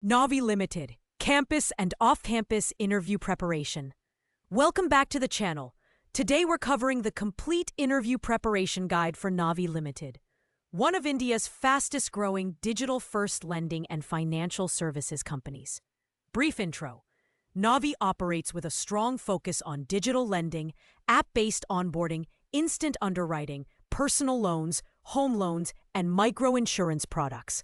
Navi Limited, campus and off-campus interview preparation. Welcome back to the channel. Today we're covering the complete interview preparation guide for Navi Limited, one of India's fastest-growing digital-first lending and financial services companies. Brief intro. Navi operates with a strong focus on digital lending, app-based onboarding, instant underwriting, personal loans, home loans, and micro-insurance products.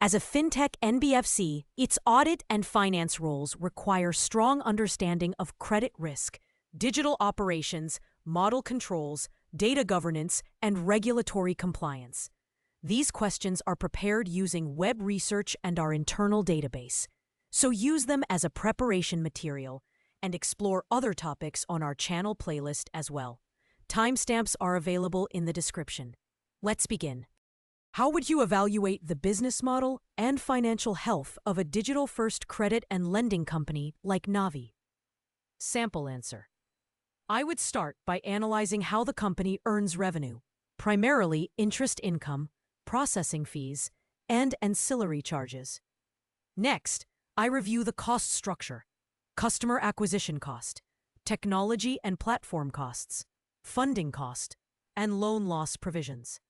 As a fintech NBFC, its audit and finance roles require strong understanding of credit risk, digital operations, model controls, data governance, and regulatory compliance. These questions are prepared using web research and our internal database, so use them as a preparation material and explore other topics on our channel playlist as well. Timestamps are available in the description. Let's begin. How would you evaluate the business model and financial health of a digital-first credit and lending company like Navi? Sample answer. I would start by analyzing how the company earns revenue, primarily interest income, processing fees, and ancillary charges. Next, I review the cost structure, customer acquisition cost, technology and platform costs, funding cost, and loan loss provisions.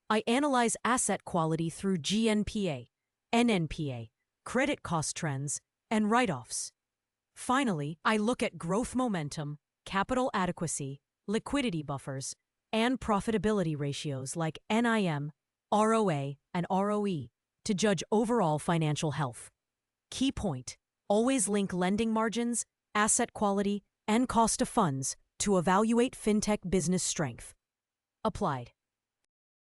I analyze asset quality through GNPA, NNPA, credit cost trends, and write-offs. Finally, I look at growth momentum, capital adequacy, liquidity buffers, and profitability ratios like NIM, ROA, and ROE to judge overall financial health. Key point: always link lending margins, asset quality, and cost of funds to evaluate fintech business strength. Applied.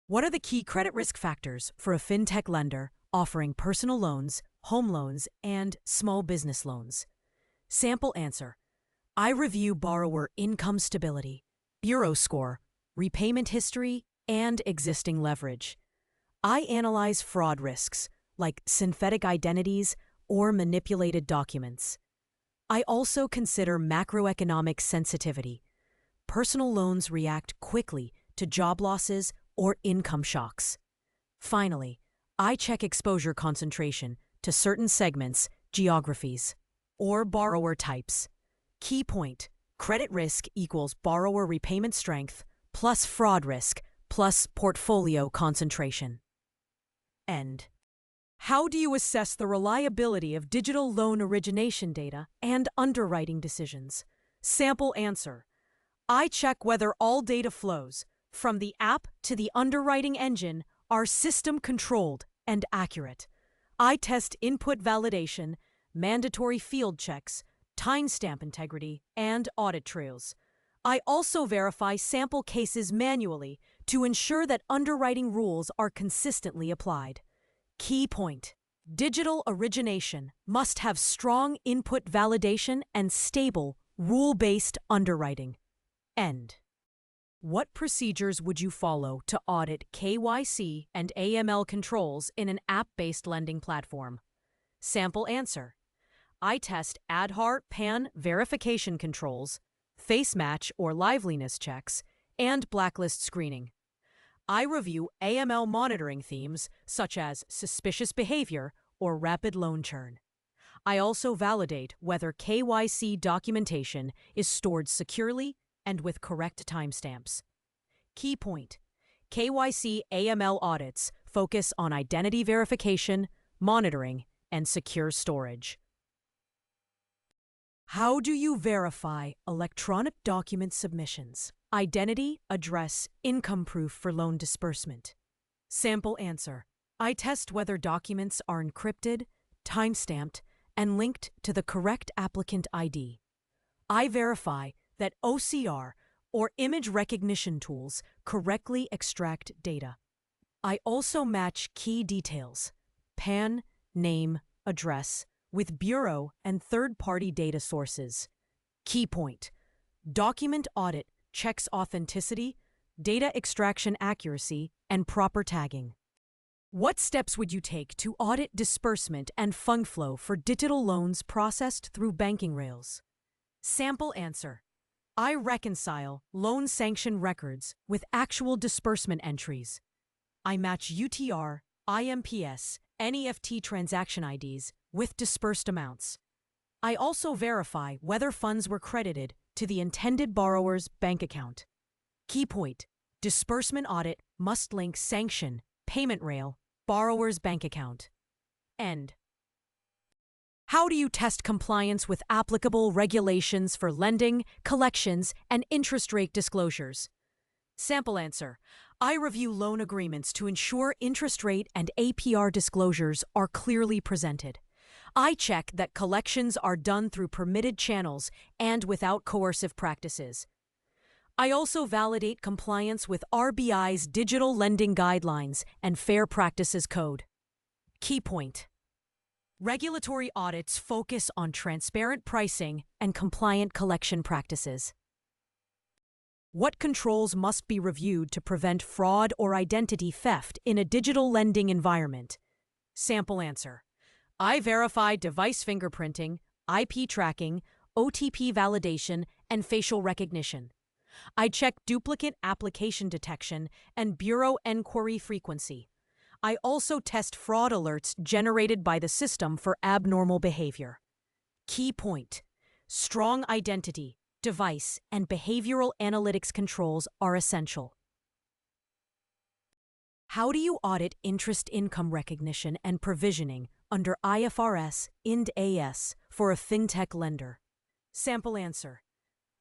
What are the key credit risk factors for a fintech lender offering personal loans, home loans, and small business loans? Sample answer. I review borrower income stability, bureau score, repayment history, and existing leverage. I analyze fraud risks, like synthetic identities or manipulated documents. I also consider macroeconomic sensitivity. Personal loans react quickly to job losses or income shocks. Finally, I check exposure concentration to certain segments, geographies, or borrower types. Key point: credit risk equals borrower repayment strength plus fraud risk plus portfolio concentration. End. How do you assess the reliability of digital loan origination data and underwriting decisions? Sample answer. I check whether all data flows, from the app to the underwriting engine, are system-controlled and accurate. I test input validation, mandatory field checks, timestamp integrity, and audit trails. I also verify sample cases manually to ensure that underwriting rules are consistently applied. Key point: digital origination must have strong input validation and stable, rule-based underwriting. End. What procedures would you follow to audit KYC and AML controls in an app-based lending platform? Sample answer. I test Aadhaar PAN verification controls, face match or liveliness checks, and blacklist screening. I review AML monitoring themes such as suspicious behavior or rapid loan churn. I also validate whether KYC documentation is stored securely and with correct timestamps. Key point: KYC AML audits focus on identity verification, monitoring, and secure storage. How do you verify electronic document submissions? Identity, address, income proof for loan disbursement. Sample answer. I test whether documents are encrypted, timestamped, and linked to the correct applicant ID. I verify that OCR, or image recognition tools, correctly extract data. I also match key details, PAN, name, address, with bureau and third-party data sources. Key point: document audit checks authenticity, data extraction accuracy, and proper tagging. What steps would you take to audit disbursement and fund flow for digital loans processed through banking rails? Sample answer. I reconcile loan sanction records with actual disbursement entries. I match UTR, IMPS, NEFT transaction IDs with disbursed amounts. I also verify whether funds were credited to the intended borrower's bank account. Key point: disbursement audit must link sanction, payment rail, borrower's bank account. End. How do you test compliance with applicable regulations for lending, collections, and interest rate disclosures? Sample answer: I review loan agreements to ensure interest rate and APR disclosures are clearly presented. I check that collections are done through permitted channels and without coercive practices. I also validate compliance with RBI's Digital Lending Guidelines and Fair Practices Code. Key point: regulatory audits focus on transparent pricing and compliant collection practices. What controls must be reviewed to prevent fraud or identity theft in a digital lending environment? Sample answer: I verify device fingerprinting, IP tracking, OTP validation, and facial recognition. I check duplicate application detection and bureau enquiry frequency. I also test fraud alerts generated by the system for abnormal behavior. Key point: strong identity, device, and behavioral analytics controls are essential. How do you audit interest income recognition and provisioning under IFRS IND AS for a fintech lender? Sample answer: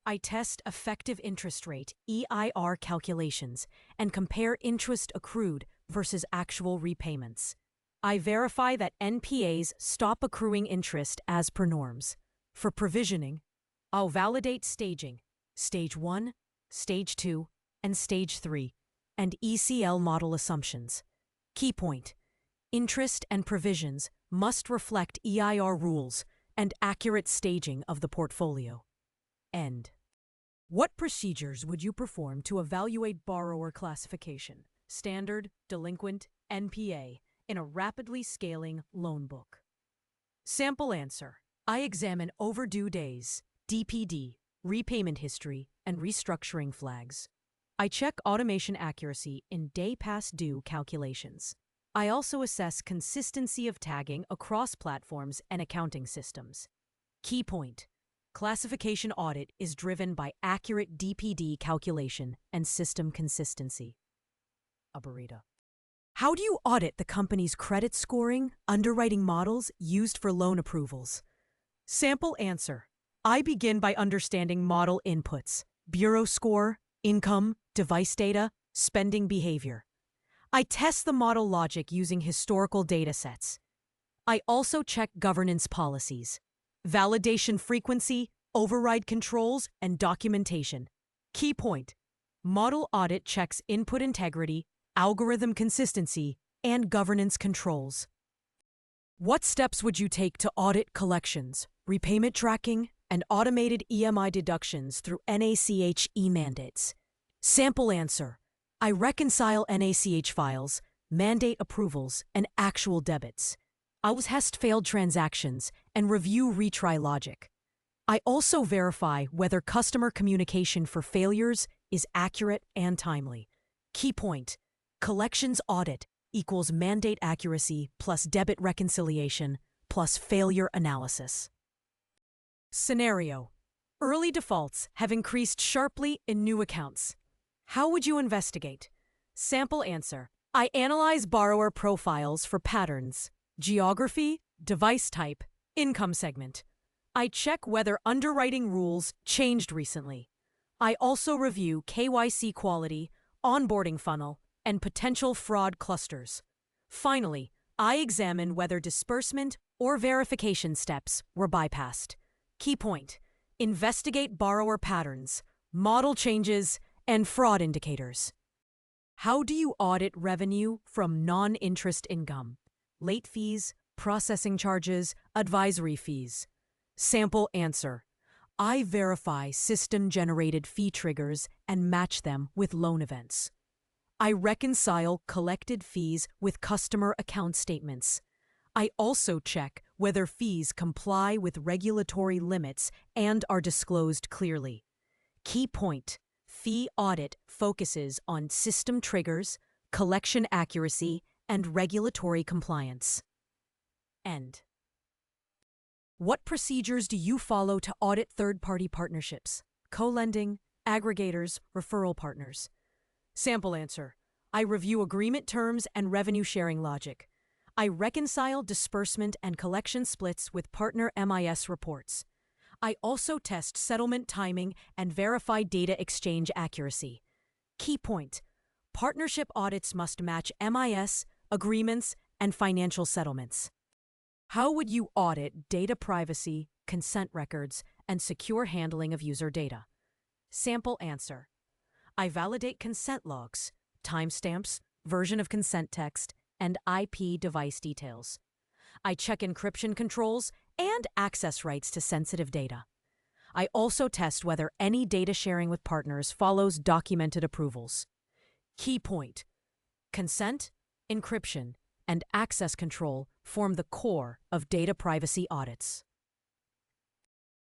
I test effective interest rate (EIR) calculations and compare interest accrued versus actual repayments. I verify that NPAs stop accruing interest as per norms. For provisioning, I'll validate staging, Stage 1, Stage 2, and Stage 3, and ECL model assumptions. Key point: interest and provisions must reflect EIR rules and accurate staging of the portfolio. End. What procedures would you perform to evaluate borrower classification, standard, delinquent, NPA, in a rapidly scaling loan book? Sample answer: I examine overdue days, DPD, repayment history, and restructuring flags. I check automation accuracy in day past due calculations. I also assess consistency of tagging across platforms and accounting systems. Key point: classification audit is driven by accurate DPD calculation and system consistency. Abarita. How do you audit the company's credit scoring, underwriting models used for loan approvals? Sample answer: I begin by understanding model inputs, bureau score, income, device data, spending behavior. I test the model logic using historical data sets. I also check governance policies, validation frequency, override controls, and documentation. Key point: model audit checks input integrity, algorithm consistency, and governance controls. What steps would you take to audit collections, repayment tracking, and automated EMI deductions through NACH e-mandates? Sample answer: I reconcile NACH files, mandate approvals, and actual debits. I'll test failed transactions and review retry logic. I also verify whether customer communication for failures is accurate and timely. Key point: collections audit equals mandate accuracy plus debit reconciliation plus failure analysis. Scenario: early defaults have increased sharply in new accounts. How would you investigate? Sample answer: I analyze borrower profiles for patterns, geography, device type, income segment. I check whether underwriting rules changed recently. I also review KYC quality, onboarding funnel, and potential fraud clusters. Finally, I examine whether disbursement or verification steps were bypassed. Key point: investigate borrower patterns, model changes, and fraud indicators. How do you audit revenue from non-interest income? Late fees, processing charges, advisory fees. Sample answer: I verify system-generated fee triggers and match them with loan events. I reconcile collected fees with customer account statements. I also check whether fees comply with regulatory limits and are disclosed clearly. Key point: fee audit focuses on system triggers, collection accuracy, and regulatory compliance. End. What procedures do you follow to audit third-party partnerships, co-lending, aggregators, referral partners? Sample answer. I review agreement terms and revenue sharing logic. I reconcile disbursement and collection splits with partner MIS reports. I also test settlement timing and verify data exchange accuracy. Key point: partnership audits must match MIS, agreements, and financial settlements. How would you audit data privacy, consent records, and secure handling of user data? Sample answer. I validate consent logs, timestamps, version of consent text, and IP device details. I check encryption controls and access rights to sensitive data. I also test whether any data sharing with partners follows documented approvals. Key point: consent, encryption, and access control form the core of data privacy audits.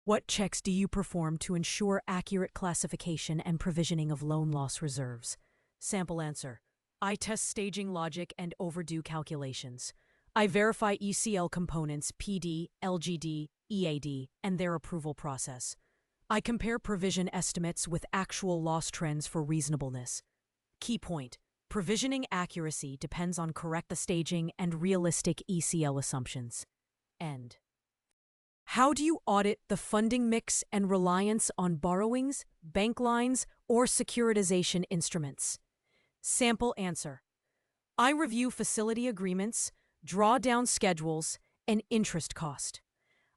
What checks do you perform to ensure accurate classification and provisioning of loan loss reserves? Sample answer. I test staging logic and overdue calculations. I verify ECL components PD, LGD, EAD, and their approval process. I compare provision estimates with actual loss trends for reasonableness. Key point: provisioning accuracy depends on correct staging and realistic ECL assumptions. End. How do you audit the funding mix and reliance on borrowings, bank lines, or securitization instruments? Sample answer. I review facility agreements, drawdown schedules, and interest cost.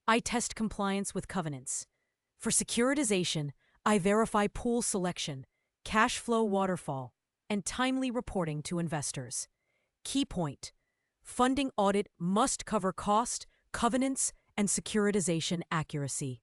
I test compliance with covenants. For securitization, I verify pool selection, cash flow waterfall, and timely reporting to investors. Key point: funding audit must cover cost, covenants, and securitization accuracy.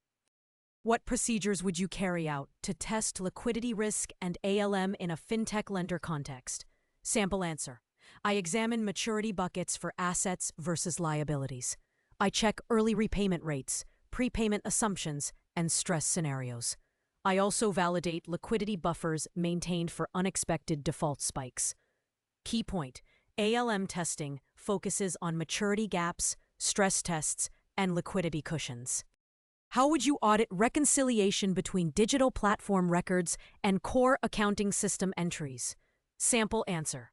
What procedures would you carry out to test liquidity risk and ALM in a fintech lender context? Sample answer. I examine maturity buckets for assets versus liabilities. I check early repayment rates, prepayment assumptions, and stress scenarios. I also validate liquidity buffers maintained for unexpected default spikes. Key point: ALM testing focuses on maturity gaps, stress tests, and liquidity cushions. How would you audit reconciliation between digital platform records and core accounting system entries? Sample answer.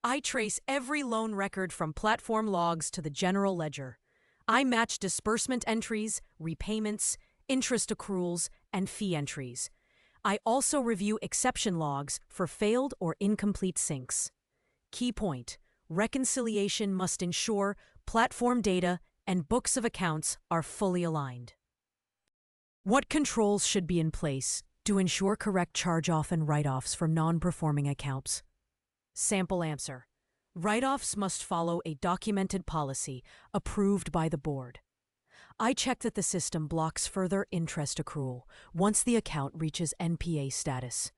I trace every loan record from platform logs to the general ledger. I match disbursement entries, repayments, interest accruals, and fee entries. I also review exception logs for failed or incomplete syncs. Key point: reconciliation must ensure platform data and books of accounts are fully aligned. What controls should be in place to ensure correct charge-off and write-offs for non-performing accounts? Sample answer. Write-offs must follow a documented policy approved by the board. I check that the system blocks further interest accrual once the account reaches NPA status.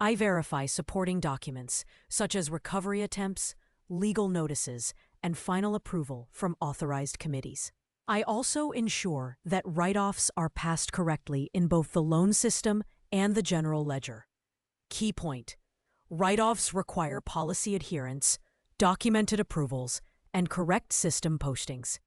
I verify supporting documents such as recovery attempts, legal notices, and final approval from authorized committees. I also ensure that write-offs are passed correctly in both the loan system and the general ledger. Key point: write-offs require policy adherence, documented approvals, and correct system postings.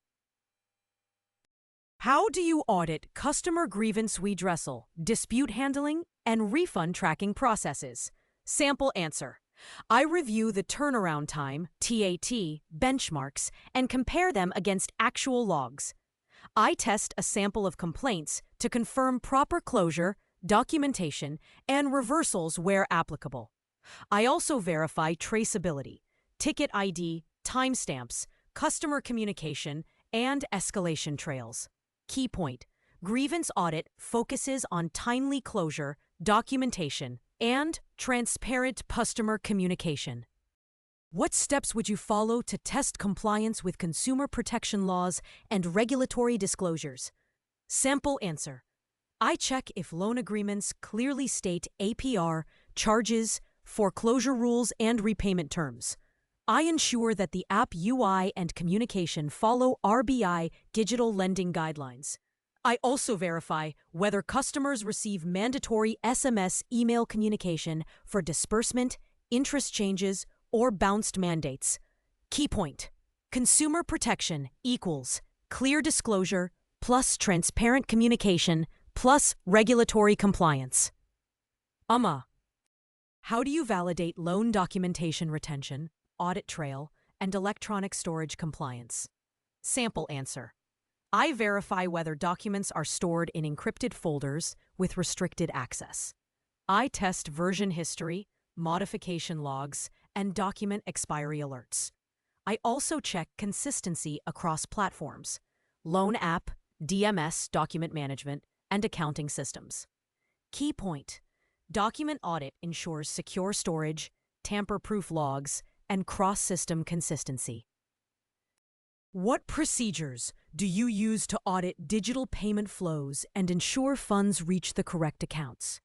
How do you audit customer grievance redressal, dispute handling, and refund tracking processes? Sample answer. I review the turnaround time, TAT, benchmarks, and compare them against actual logs. I test a sample of complaints to confirm proper closure, documentation, and reversals where applicable. I also verify traceability, ticket ID, timestamps, customer communication, and escalation trails. Key point: grievance audit focuses on timely closure, documentation, and transparent customer communication. What steps would you follow to test compliance with consumer protection laws and regulatory disclosures? Sample answer. I check if loan agreements clearly state APR, charges, foreclosure rules, and repayment terms. I ensure that the app UI and communication follow RBI digital lending guidelines. I also verify whether customers receive mandatory SMS email communication for disbursement, interest changes, or bounced mandates. Key point: consumer protection equals clear disclosure, plus transparent communication, plus regulatory compliance. How do you validate loan documentation retention, audit trail, and electronic storage compliance? Sample answer. I verify whether documents are stored in encrypted folders with restricted access. I test version history, modification logs, and document expiry alerts. I also check consistency across platforms, loan app, DMS document management, and accounting systems. Key point: document audit ensures secure storage, tamper-proof logs, and cross-system consistency. What procedures do you use to audit digital payment flows and ensure funds reach the correct accounts?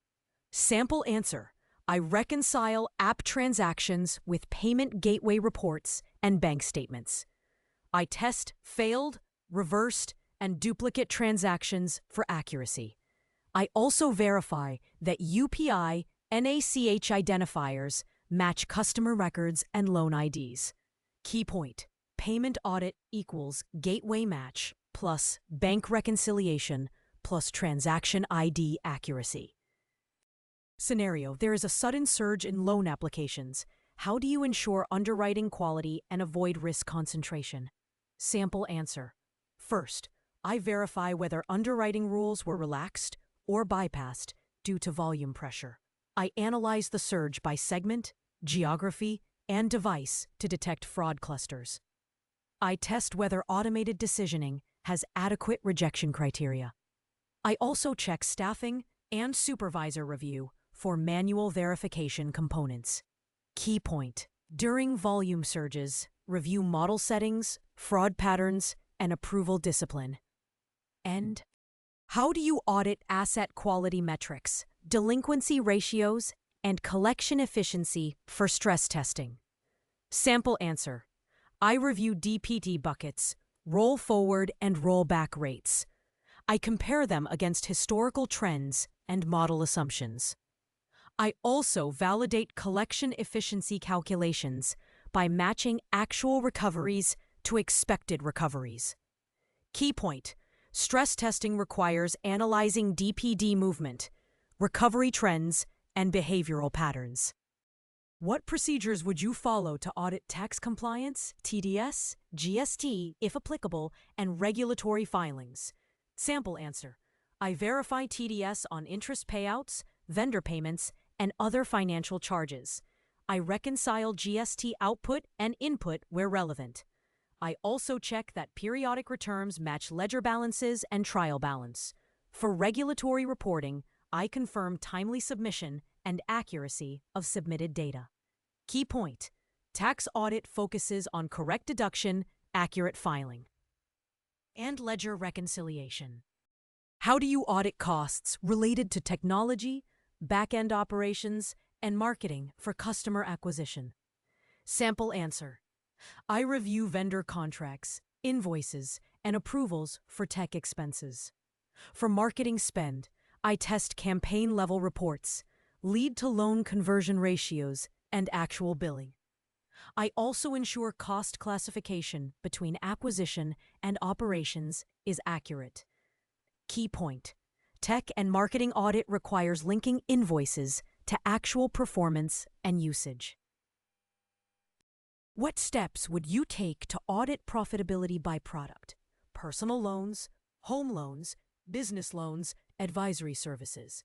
Sample answer. I reconcile app transactions with payment gateway reports and bank statements. I test failed, reversed, and duplicate transactions for accuracy. I also verify that UPI NACH identifiers match customer records and loan IDs. Key point: payment audit equals gateway match plus bank reconciliation plus transaction ID accuracy. Scenario: there is a sudden surge in loan applications. How do you ensure underwriting quality and avoid risk concentration? Sample answer. First, I verify whether underwriting rules were relaxed or bypassed due to volume pressure. I analyze the surge by segment, geography, and device to detect fraud clusters. I test whether automated decisioning has adequate rejection criteria. I also check staffing and supervisor review for manual verification components. Key point: during volume surges, review model settings, fraud patterns, and approval discipline. And how do you audit asset quality metrics, delinquency ratios, and collection efficiency for stress testing? Sample answer. I review DPD buckets, roll forward and roll back rates. I compare them against historical trends and model assumptions. I also validate collection efficiency calculations by matching actual recoveries to expected recoveries. Key point: stress testing requires analyzing DPD movement, recovery trends, and behavioral patterns. What procedures would you follow to audit tax compliance, TDS, GST, if applicable, and regulatory filings? Sample answer. I verify TDS on interest payouts, vendor payments, and other financial charges. I reconcile GST output and input where relevant. I also check that periodic returns match ledger balances and trial balance. For regulatory reporting, I confirm timely submission and accuracy of submitted data. Key point: tax audit focuses on correct deduction, accurate filing, and ledger reconciliation. How do you audit costs related to technology, back-end operations, and marketing for customer acquisition? Sample answer. I review vendor contracts, invoices, and approvals for tech expenses. For marketing spend, I test campaign-level reports, lead-to-loan conversion ratios, and actual billing. I also ensure cost classification between acquisition and operations is accurate. Key point: tech and marketing audit requires linking invoices to actual performance and usage. What steps would you take to audit profitability by product? Personal loans, home loans, business loans, advisory services.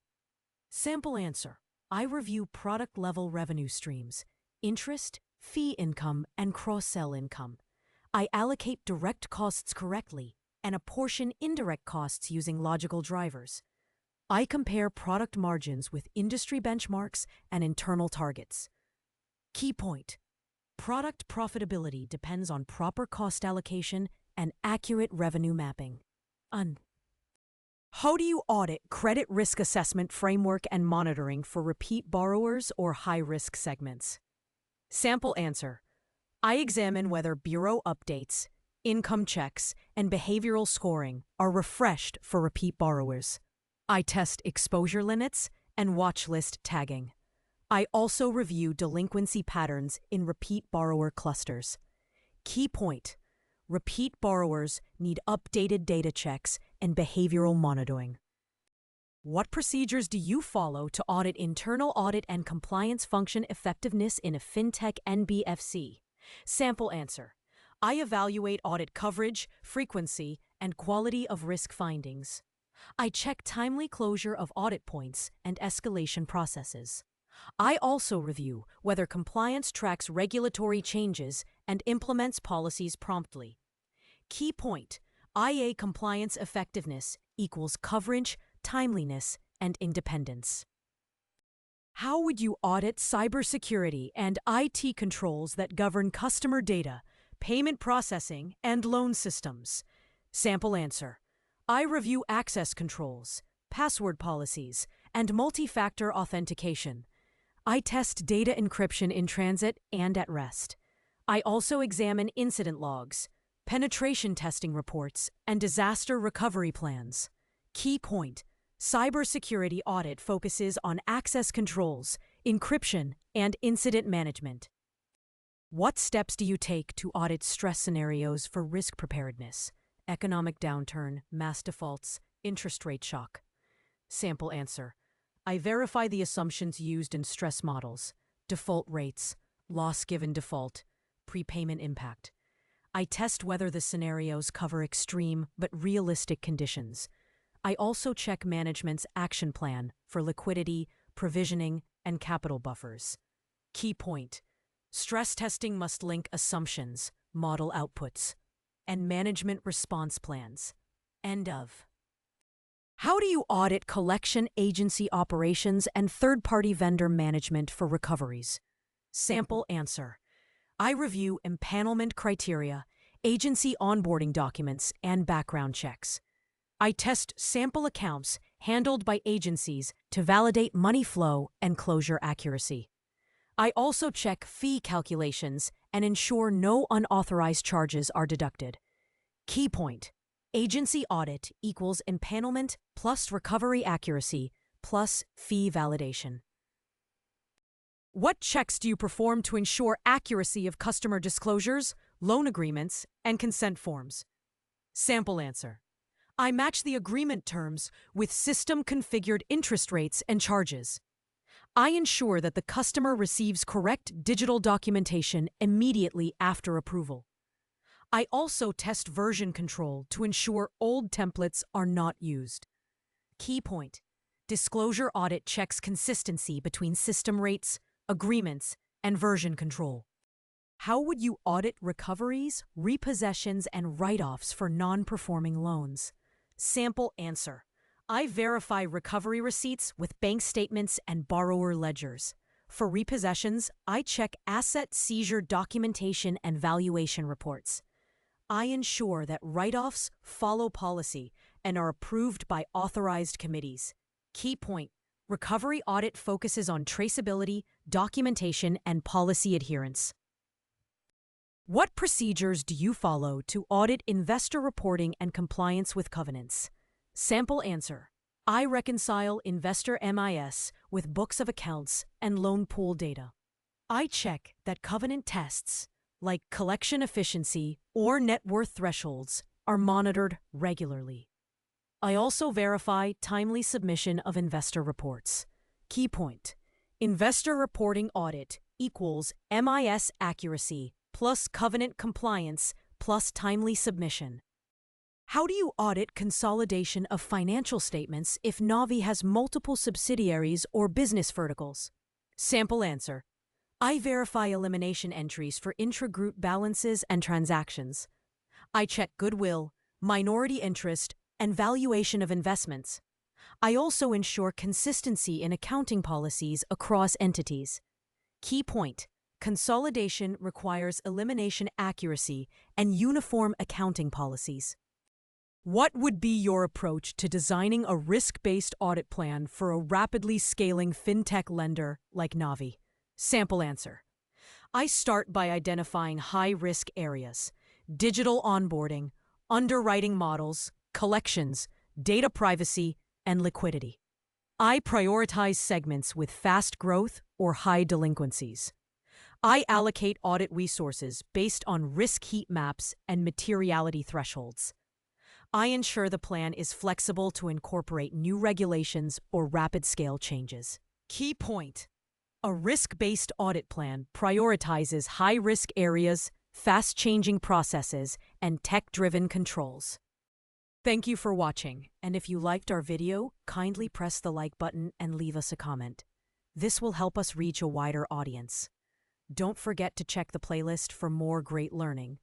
Sample answer. I review product-level revenue streams, interest, fee income, and cross-sell income. I allocate direct costs correctly and apportion indirect costs using logical drivers. I compare product margins with industry benchmarks and internal targets. Key point: product profitability depends on proper cost allocation and accurate revenue mapping. How do you audit credit risk assessment framework and monitoring for repeat borrowers or high-risk segments? Sample answer. I examine whether bureau updates, income checks, and behavioral scoring are refreshed for repeat borrowers. I test exposure limits and watch list tagging. I also review delinquency patterns in repeat borrower clusters. Key point: repeat borrowers need updated data checks and behavioral monitoring. What procedures do you follow to audit internal audit and compliance function effectiveness in a fintech NBFC? Sample answer. I evaluate audit coverage, frequency, and quality of risk findings. I check timely closure of audit points and escalation processes. I also review whether compliance tracks regulatory changes and implements policies promptly. Key point: IA compliance effectiveness equals coverage, timeliness, and independence. How would you audit cybersecurity and IT controls that govern customer data, payment processing, and loan systems? Sample answer. I review access controls, password policies, and multi-factor authentication. I test data encryption in transit and at rest. I also examine incident logs, penetration testing reports, and disaster recovery plans. Key point: cybersecurity audit focuses on access controls, encryption, and incident management. What steps do you take to audit stress scenarios for risk preparedness? Economic downturn, mass defaults, interest rate shock. Sample answer. I verify the assumptions used in stress models, default rates, loss given default, prepayment impact. I test whether the scenarios cover extreme but realistic conditions. I also check management's action plan for liquidity, provisioning, and capital buffers. Key point: stress testing must link assumptions, model outputs, and management response plans. End of. How do you audit collection agency operations and third-party vendor management for recoveries? Sample answer. I review empanelment criteria, agency onboarding documents, and background checks. I test sample accounts handled by agencies to validate money flow and closure accuracy. I also check fee calculations and ensure no unauthorized charges are deducted. Key point: agency audit equals empanelment plus recovery accuracy plus fee validation. What checks do you perform to ensure accuracy of customer disclosures, loan agreements, and consent forms? Sample answer. I match the agreement terms with system-configured interest rates and charges. I ensure that the customer receives correct digital documentation immediately after approval. I also test version control to ensure old templates are not used. Key point: disclosure audit checks consistency between system rates, agreements, and version control. How would you audit recoveries, repossessions, and write-offs for non-performing loans? Sample answer. I verify recovery receipts with bank statements and borrower ledgers. For repossessions, I check asset seizure documentation and valuation reports. I ensure that write-offs follow policy and are approved by authorized committees. Key point: recovery audit focuses on traceability, documentation, and policy adherence. What procedures do you follow to audit investor reporting and compliance with covenants? Sample answer. I reconcile investor MIS with books of accounts and loan pool data. I check that covenant tests, like collection efficiency or net worth thresholds, are monitored regularly. I also verify timely submission of investor reports. Key point: investor reporting audit equals MIS accuracy plus covenant compliance plus timely submission. How do you audit consolidation of financial statements if Navi has multiple subsidiaries or business verticals? Sample answer. I verify elimination entries for intra-group balances and transactions. I check goodwill, minority interest, and valuation of investments. I also ensure consistency in accounting policies across entities. Key point: consolidation requires elimination accuracy and uniform accounting policies. What would be your approach to designing a risk-based audit plan for a rapidly scaling fintech lender like Navi? Sample answer. I start by identifying high-risk areas: digital onboarding, underwriting models, collections, data privacy, and liquidity. I prioritize segments with fast growth or high delinquencies. I allocate audit resources based on risk heat maps and materiality thresholds. I ensure the plan is flexible to incorporate new regulations or rapid scale changes. Key point: a risk-based audit plan prioritizes high-risk areas, fast-changing processes, and tech-driven controls. Thank you for watching, and if you liked our video, kindly press the like button and leave us a comment. This will help us reach a wider audience. Don't forget to check the playlist for more great learning.